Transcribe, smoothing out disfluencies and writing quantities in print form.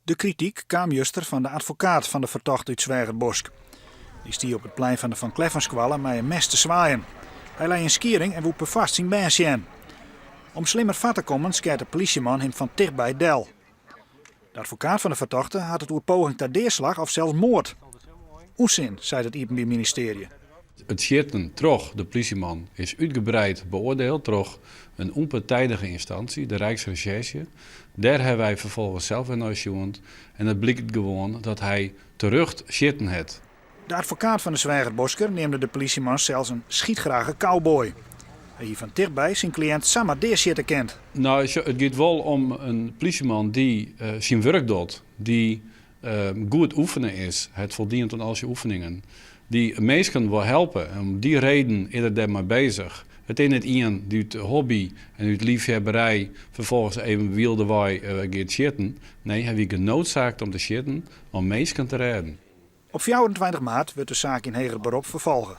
De kritiek kwam juster van de advocaat van de verdachte uit Zwijgerbosk. Die stier op het plein van de Van Kleffenskwallen met een mes te zwaaien. Hij lei een skiering en woepe vast zijn baasje aan. Om slimmer vat te komen, skeert de politieman hem van dichtbij del. De advocaat van de verdachte had het oer poging tot deerslag of zelfs moord. Oezin, zei het Openbaar Ministerie. Het schitten troch de politieman is uitgebreid beoordeeld door een onpartijdige instantie, de Rijksrecherche. Daar hebben wij vervolgens zelf in uitgevoerd en het blijkt gewoon dat hij terug schitten had. De advocaat van de Zwijgerbosker noemde de politieman zelfs een schietgrage cowboy. Hij hier van dichtbij zijn cliënt Samar deerschieten kent. Nou, het gaat wel om een politieman die zijn werk doet, die goed oefenen is, het voldient aan al zijn oefeningen. Die mensen wil helpen. En om die reden is er daar maar bezig. Het is niet iemand die uit hobby en uit liefhebberij vervolgens even wilde wij gaat schitten. Nee, hij was genoodzaakt om te schitten om mensen te redden. Op 24 maart wordt de zaak in Heger beroep vervolgen.